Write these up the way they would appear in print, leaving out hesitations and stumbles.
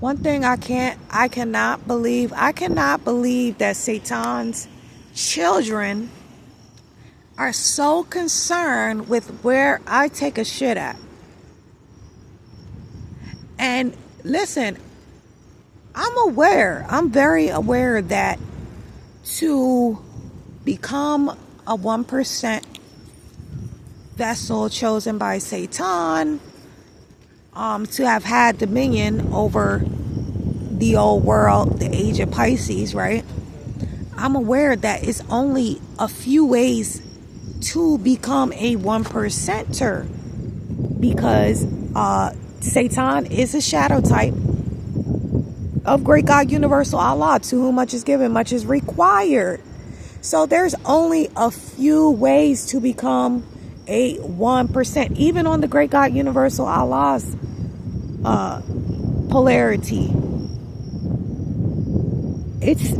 One thing I cannot believe that Satan's children are so concerned with where I take a shit at. And listen, I'm very aware that to become a 1% vessel chosen by Satan, to have had dominion over the old world, the age of Pisces, right? I'm aware that it's only a few ways to become a 1%er, because Satan is a shadow type of great God Universal Allah, to whom much is given, much is required. So there's only a few ways to become a 1%, even on the great God Universal Allah's polarity. It's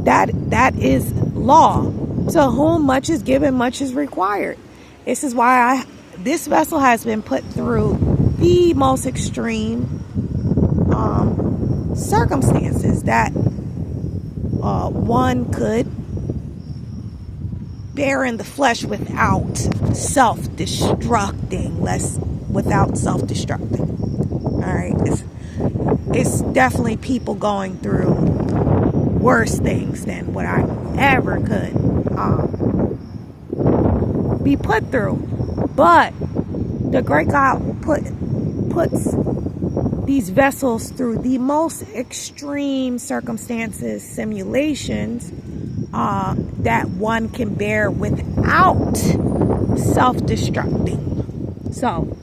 that is law. To whom much is given, much is required. This is why this vessel has been put through the most extreme circumstances that one could bear in the flesh without self-destructing. Without self-destructing. All right, it's definitely people going through worse things than what I ever could be put through. But the great God puts these vessels through the most extreme circumstances, simulations that one can bear without self-destructing. So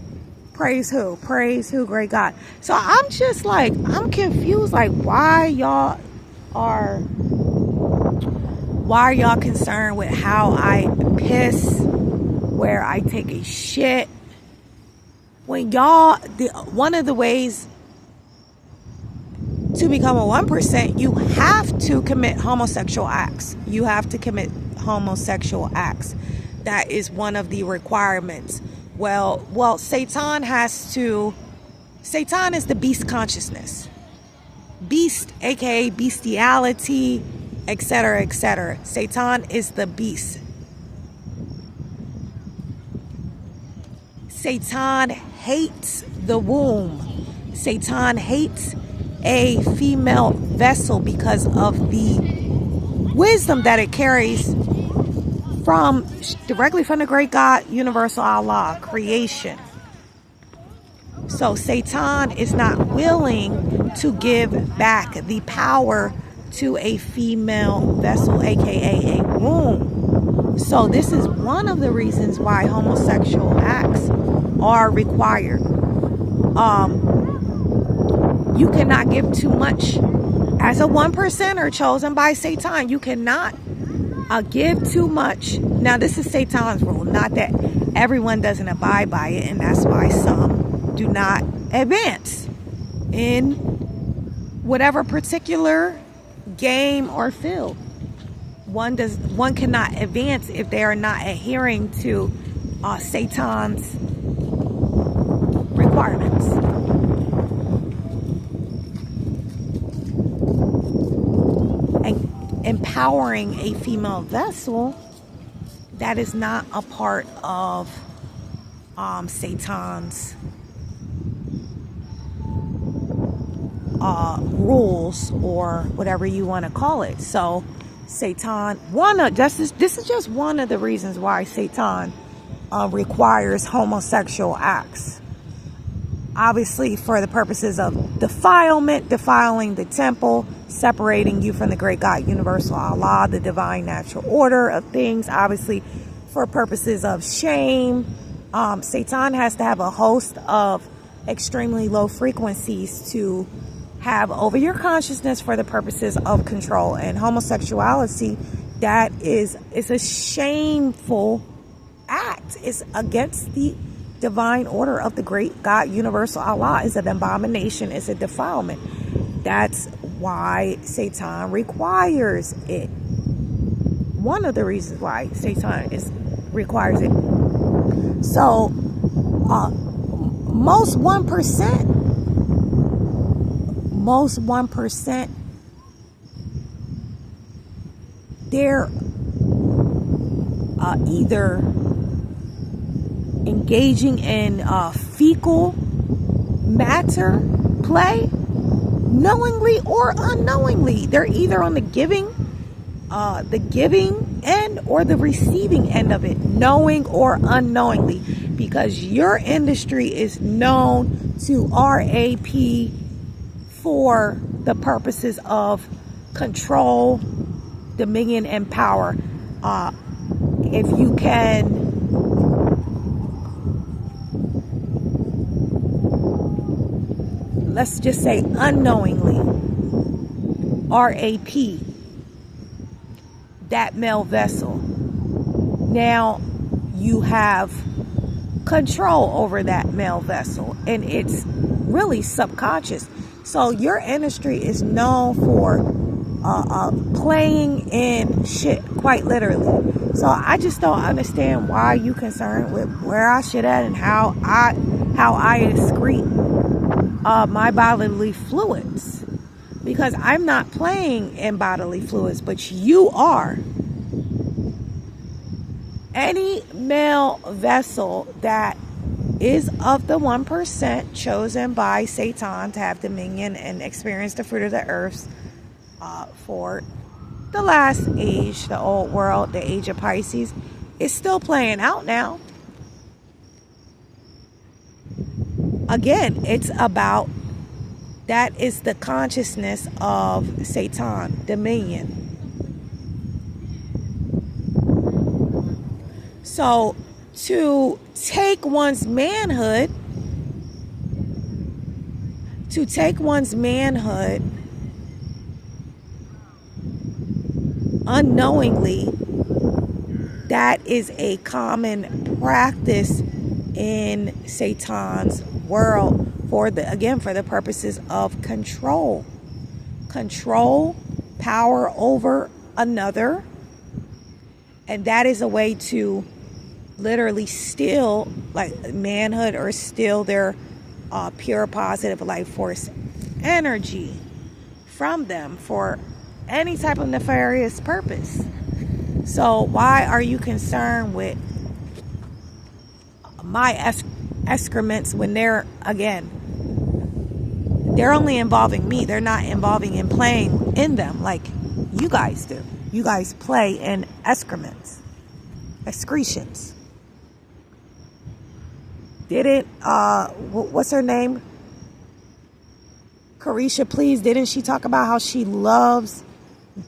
praise who? Praise who? Great God. So I'm just like, I'm confused, like why are y'all concerned with how I piss, where I take a shit, when one of the ways to become a 1%, you have to commit homosexual acts. You have to commit homosexual acts. That is one of the requirements. Well, Satan is the beast consciousness. Beast, aka bestiality, etc., etc. Satan is the beast. Satan hates the womb. Satan hates a female vessel because of the wisdom that it carries directly from the great God Universal Allah, creation. So Satan is not willing to give back the power to a female vessel, aka a womb. So this is one of the reasons why homosexual acts are required. You cannot give too much. As a 1%er chosen by Satan, you cannot give too much. Now, this is Satan's rule, not that everyone doesn't abide by it, and that's why some do not advance in whatever particular game or field. One cannot advance if they are not adhering to Satan's requirements. And empowering a female vessel, that is not a part of Satan's rules, or whatever you want to call it. So Satan, this is just one of the reasons why Satan requires homosexual acts. Obviously for the purposes of defilement, defiling the temple, separating you from the great God Universal Allah, the divine natural order of things. Obviously for purposes of shame. Satan has to have a host of extremely low frequencies to have over your consciousness for the purposes of control. And homosexuality, it's a shameful act. It's against the divine order of the great God Universal Allah. It's an abomination. It's a defilement. That's why Satan requires it. One of the reasons why Satan requires it. So most 1%, they're either engaging in fecal matter play, knowingly or unknowingly. They're either on the giving end or the receiving end of it, knowing or unknowingly, because your industry is known to RAP for the purposes of control, dominion, and power. If you can let's just say unknowingly RAP that male vessel, now you have control over that male vessel, and it's really subconscious. So your industry is known for playing in shit, quite literally. So I just don't understand why you concerned with where I shit at and how I excrete my bodily fluids, because I'm not playing in bodily fluids, but you are. Any male vessel that is of the 1% chosen by Satan to have dominion and experience the fruit of the earth for the last age, the old world, the age of Pisces, is still playing out now. Again, it's about, that is the consciousness of Satan, dominion. So to take one's manhood, unknowingly, that is a common practice in Satan's world for the purposes of control, power over another, and that is a way to literally steal like manhood or steal their pure positive life force energy from them for any type of nefarious purpose. So why are you concerned with my excrements when they're only involving me? They're not involving in playing in them like you guys do. You guys play in excretions. Didn't what's her name, Carisha, please, didn't she talk about how she loves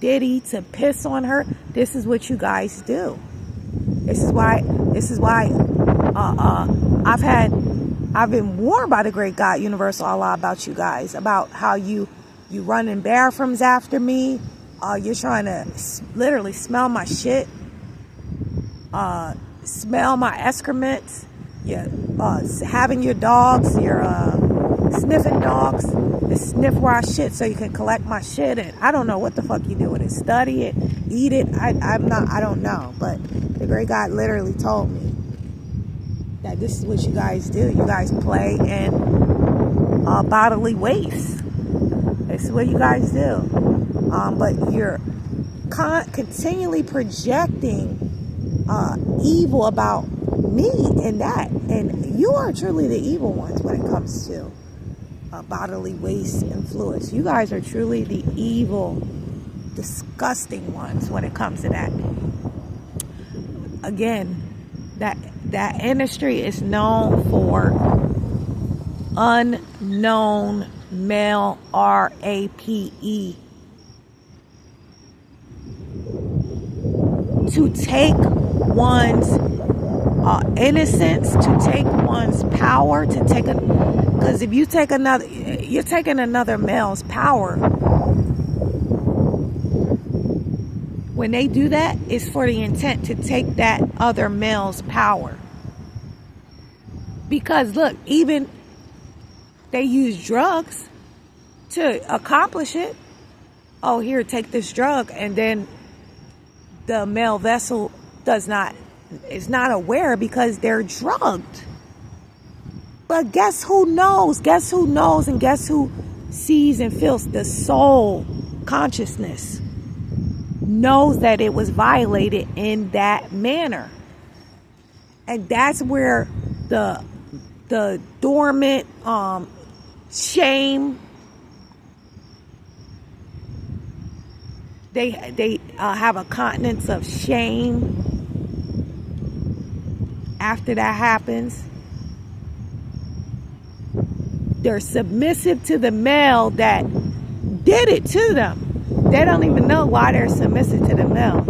Diddy to piss on her? This is what you guys do. This is why I've been warned by the great God Universal Allah about you guys, about how you running bathrooms after me. You're trying to literally smell my shit, smell my excrements. You're having your dogs, your sniffing dogs, to sniff where I shit so you can collect my shit. And I don't know what the fuck you do with it. Study it, eat it. I don't know. But the great God literally told me that this is what you guys do. You guys play in bodily waste. This is what you guys do. But you're continually projecting evil about me and that. And you are truly the evil ones when it comes to bodily waste and fluids. You guys are truly the evil, disgusting ones when it comes to that. Again, that industry is known for unknown male, RAPE, to take one's innocence, to take one's power, because if you take you're taking another male's power. When they do that, it's for the intent to take that other male's power. Because look, even they use drugs to accomplish it. Oh, here, take this drug, and then the male vessel is not aware because they're drugged. But guess who knows? Guess who knows? And guess who sees and feels? The soul consciousness knows that it was violated in that manner. And that's where the dormant shame, they have a continence of shame after that happens. They're submissive to the male that did it to them. They don't even know why they're submissive to the male.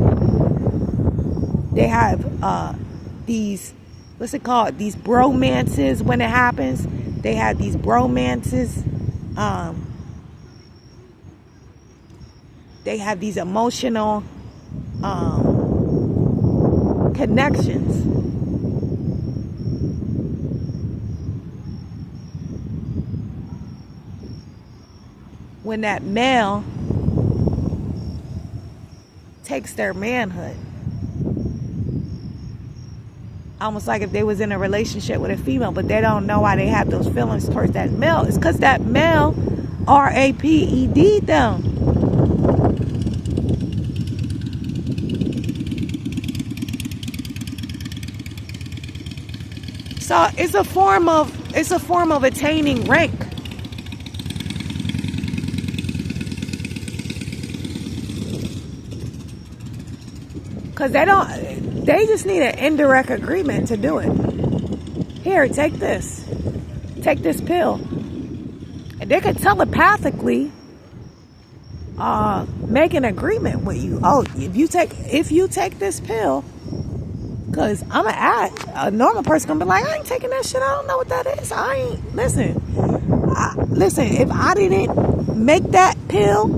They have these, what's it called? These bromances when it happens. They have these bromances. They have these emotional connections. When that male takes their manhood, almost like if they was in a relationship with a female, but they don't know why they have those feelings towards that male. It's because that male raped them. So it's a form of attaining rank. Because they just need an indirect agreement to do it. Here, take this. Take this pill. And they could telepathically make an agreement with you. Oh, if you take this pill, because a normal person gonna be like, I ain't taking that shit. I don't know what that is. Listen, if I didn't make that pill,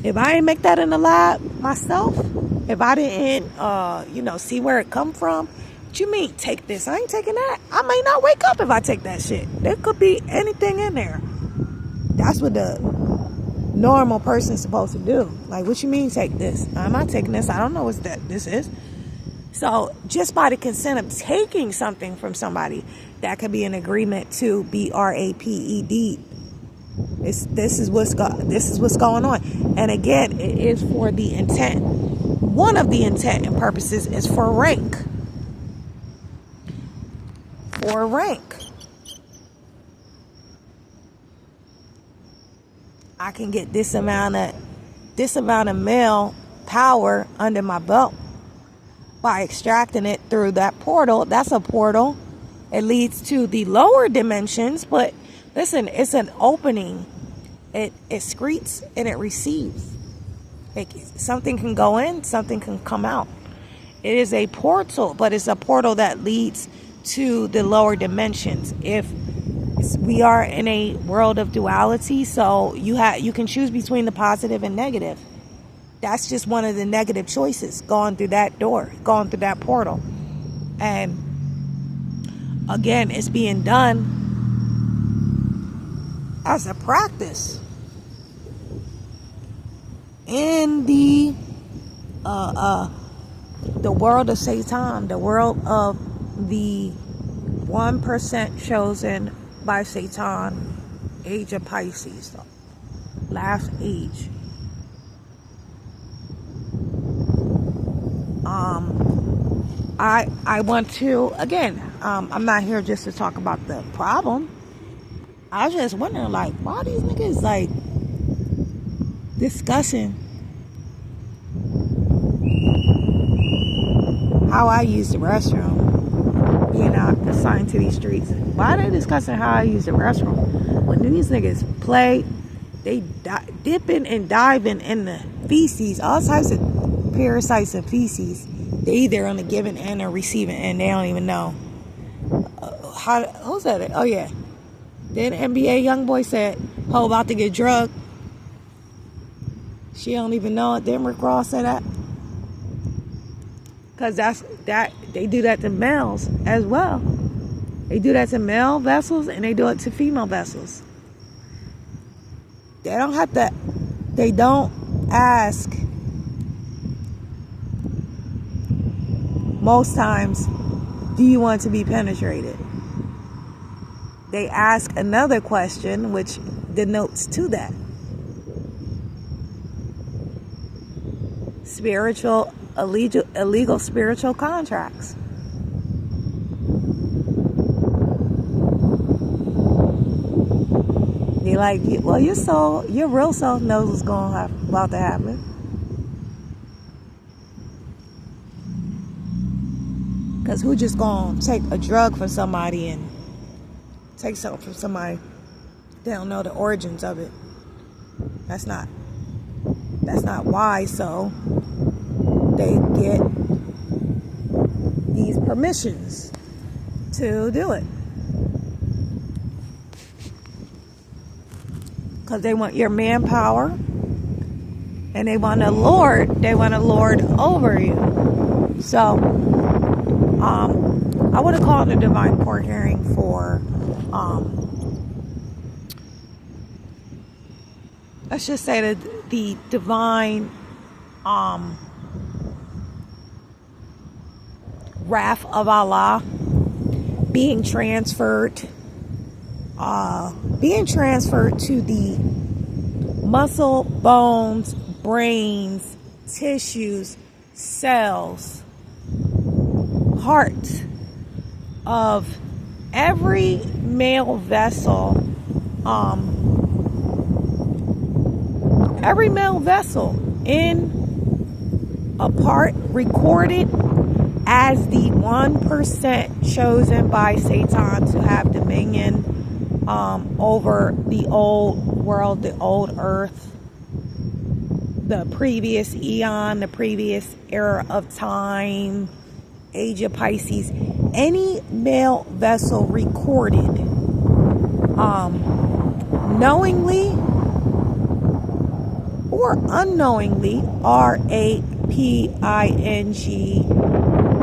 if I didn't make that in the lab myself, if I didn't, see where it come from, what you mean, take this? I ain't taking that. I may not wake up if I take that shit. There could be anything in there. That's what the normal person's supposed to do. Like, what you mean, take this? I'm not taking this. I don't know what this is. So, just by the consent of taking something from somebody, that could be an agreement to be raped. This is what's going on. And again, it is for the intent. One of the intent and purposes is for rank. For rank. I can get this amount of male power under my belt by extracting it through that portal. That's a portal. It leads to the lower dimensions, but listen, it's an opening. It excretes and it receives. Something can go in, something can come out. It is a portal, but it's a portal that leads to the lower dimensions. If we are in a world of duality, so you can choose between the positive and negative. That's just one of the negative choices, going through that door, going through that portal. And again, it's being done as a practice in the world of Satan, the world of the 1% chosen by Satan, age of Pisces, the last age. I want to, again, I'm not here just to talk about the problem. I was just wondering, like, why these niggas, like, discussing how I use the restroom, being out assigned to these streets. Why are they discussing how I use the restroom? When these niggas play, they dipping and diving in the feces, all types of parasites and feces. They either on the giving end or receiving end. They don't even know. Who's that? Oh yeah. Then NBA young boy said, "Ho, about to get drugged." She don't even know it. Then Rick Ross said that. Because they do that to males as well. They do that to male vessels and they do it to female vessels. They don't ask most times, do you want to be penetrated? they ask another question which denotes to that. Illegal spiritual contracts. They like, well, your real self knows what's about to happen. Because who just gonna take a drug from somebody and take something from somebody? They don't know the origins of it. That's not why. So they get these permissions to do it. Because they want your manpower, and they want to lord over you. So I would have called a divine court hearing for let's just say that the divine wrath of Allah being transferred to the muscle, bones, brains, tissues, cells, heart of every male vessel, in a part recorded as the 1% chosen by Satan to have dominion over the old world, the old earth, the previous eon, the previous era of time, age of Pisces. Any male vessel recorded knowingly or unknowingly, R-A-P-I-N-G,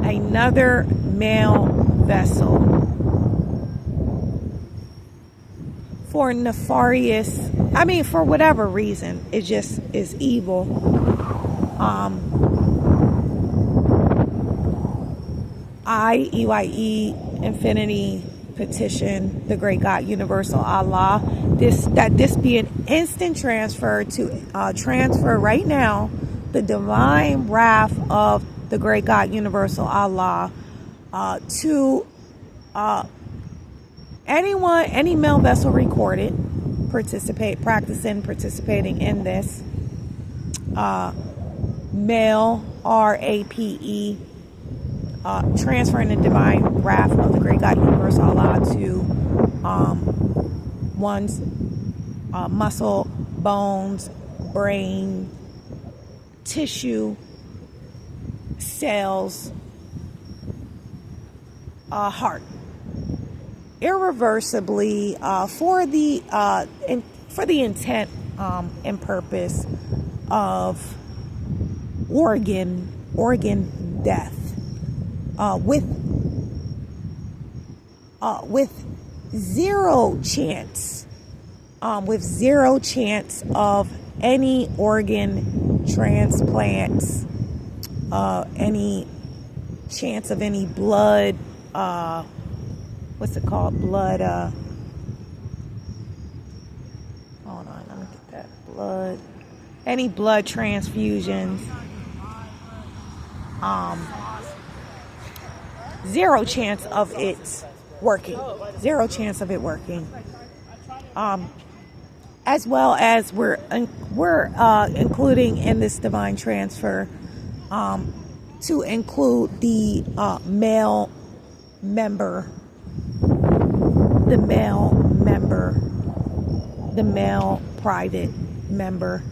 another male vessel for for whatever reason, it just is evil. I-E-Y-E, infinity, petition the great God, universal Allah, this be an instant transfer to transfer right now the divine wrath of the great God, universal Allah, to anyone, any male vessel recorded, participating in this, male, R-A-P-E, transferring the divine wrath of the great God, universal Allah, to one's muscle, bones, brain, tissue, cells, heart, irreversibly, for the intent and purpose of organ death, with zero chance of any organ transplants, any chance of any blood, what's it called? Blood, hold on, let me get that. Blood, any blood transfusions, zero chance of it working. Zero chance of it working. As well as we're including in this divine transfer, to include the male member, the male private member.